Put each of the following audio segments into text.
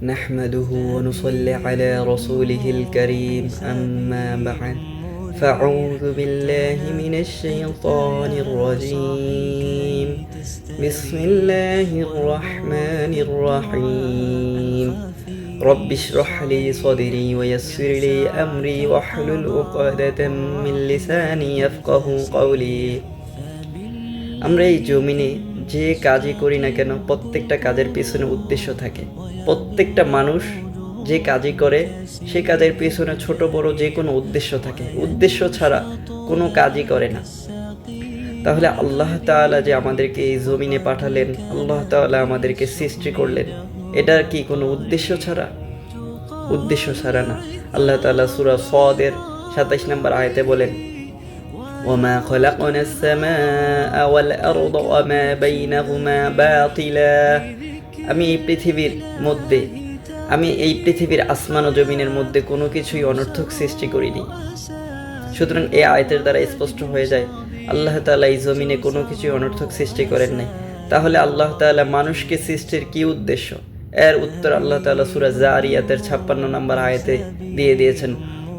نحمده ونصلي على رسوله الكريم أما بعد فأعوذ بالله من الشيطان الرجيم بسم الله الرحمن الرحيم رب اشرح لي صدري ويسر لي أمري واحلل عقدة من لساني يفقه قولي আমরা এই জমিনে যে কাজই করি না কেন প্রত্যেকটা কাজের পিছনে উদ্দেশ্য থাকে। প্রত্যেকটা মানুষ যে কাজই করে সে কাজের পিছনে ছোট বড় যে কোনো উদ্দেশ্য থাকে। উদ্দেশ্য ছাড়া কোনো কাজই করে না। তাহলে আল্লাহ তাআলা যে আমাদেরকে এই জমিনে পাঠালেন, আল্লাহ তাআলা আমাদেরকে সৃষ্টি করলেন, এটার কি কোনো উদ্দেশ্য ছাড়া? উদ্দেশ্য ছাড়া না। আল্লাহ তাআলা সূরা সদের ২৭ নম্বর আয়াতে বলেন, وما خلقنا السماء والأرض وما بينهما باطلا আমি এই পৃথিবীর আসমান ও জমিনের মধ্যে কোনো কিছুই অনর্থক সৃষ্টি করিনি। সুতরাং এই আয়াতের দ্বারা স্পষ্ট হয়ে যায় আল্লাহ তাআলা এই জমিনে কোনো কিছুই অনর্থক সৃষ্টি করেন নাই। তাহলে আল্লাহ তাআলা মানুষকে সৃষ্টির কি উদ্দেশ্য? এর উত্তর আল্লাহ তাআলা সূরা জারিয়াতের ৫৬ নম্বর আয়াতে দিয়ে দিয়েছেন,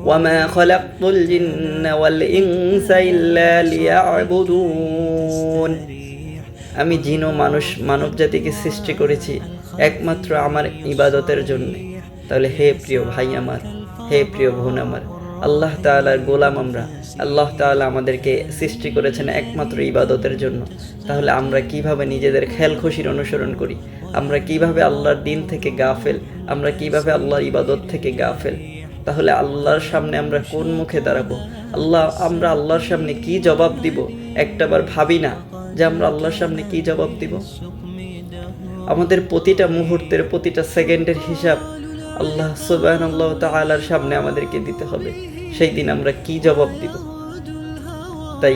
وما خلقت الجن والإنس إلا ليعبدون আমি জিন ও মানব জাতিকে সৃষ্টি করেছি একমাত্র আমার ইবাদতের জন্য। তাহলে হে প্রিয় ভাই আমার, হে প্রিয় বোন আমার, আল্লাহ তাআলার গোলাম আমরা। আল্লাহ তাআলা আমাদেরকে সৃষ্টি করেছেন একমাত্র ইবাদতের জন্য। তাহলে আমরা কিভাবে নিজেদের খেয়াল খুশির অনুসরণ করি? আমরা কিভাবে আল্লাহর দিন থেকে গাফেল? আমরা কিভাবে আল্লাহর ইবাদত থেকে গাফেল? তাহলে আল্লাহর সামনে আমরা কোন মুখে দাঁড়াবো? আমরা আল্লাহর সামনে কি জবাব দিব? একটাবার ভাবি না যে আমরা আল্লাহর সামনে কি জবাব দিব? আমাদের প্রতিটা মুহূর্তের প্রতিটা সেকেন্ডের হিসাব আল্লাহ সুবহানাহু তাআলার সামনে আমাদেরকে দিতে হবে। সেই দিন আমরা কি জবাব দিব? তাই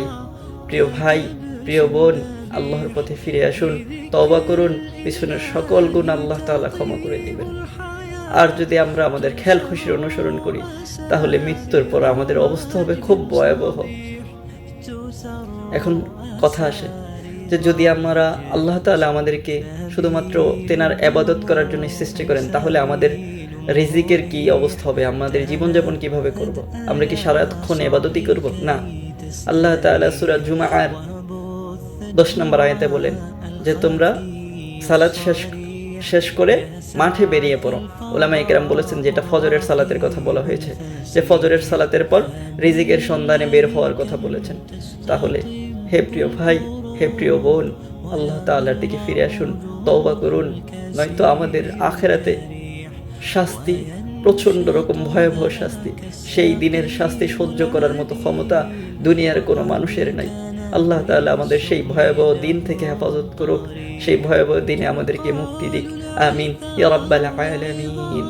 প্রিয় ভাই, প্রিয় বোন, আল্লাহর পথে ফিরে আসুন, তওবা করুন, পিছনের সকল গুনাহ আল্লাহ তাআলা ক্ষমা করে দিবেন। আর যদি আমরা আমাদের খেয়াল খুশির অনুসরণ করি তাহলে মৃত্যুর পর আমাদের অবস্থা হবে খুব ভয়াবহ। এখন কথা আসে যে যদি আমরা আল্লাহ তাআলা আমাদেরকে শুধুমাত্র তেনার ইবাদত করার জন্য সৃষ্টি করেন তাহলে আমাদের রিজিকের কি অবস্থা হবে? আমাদের জীবনযাপন কিভাবে করব? আমরা কি সারাক্ষণ ইবাদতই করব? না। আল্লাহ তাআলা সূরা জুমার ১০ নম্বর আয়াতে বলেন যে তোমরা সালাত শেষ করে মাঠে বেরিয়ে পড়ো। উলামায়ে কেরাম বলেছেন যে এটা ফজরের সালাতের কথা বলা হয়েছে, যে ফজরের সালাতের পর রিজিকের সন্ধানে বের হওয়ার কথা বলেছেন। তাহলে হে প্রিয় ভাই, হে প্রিয় বোন, আল্লাহ তাআলার দিকে ফিরে আসুন, তওবা করুন, নয়তো আমাদের আখিরাতে শাস্তি প্রচণ্ড রকম ভয়াবহ শাস্তি। সেই দিনের শাস্তি সহ্য করার মতো ক্ষমতা দুনিয়ার কোনো মানুষের নাই। আল্লাহ তাআলা আমাদের সেই ভয়াবহ দিন থেকে হেফাজত করুক, সেই ভয়াবহ দিনে আমাদেরকে মুক্তি দিক। আমিন ইয়া রাব্বাল আলামিন।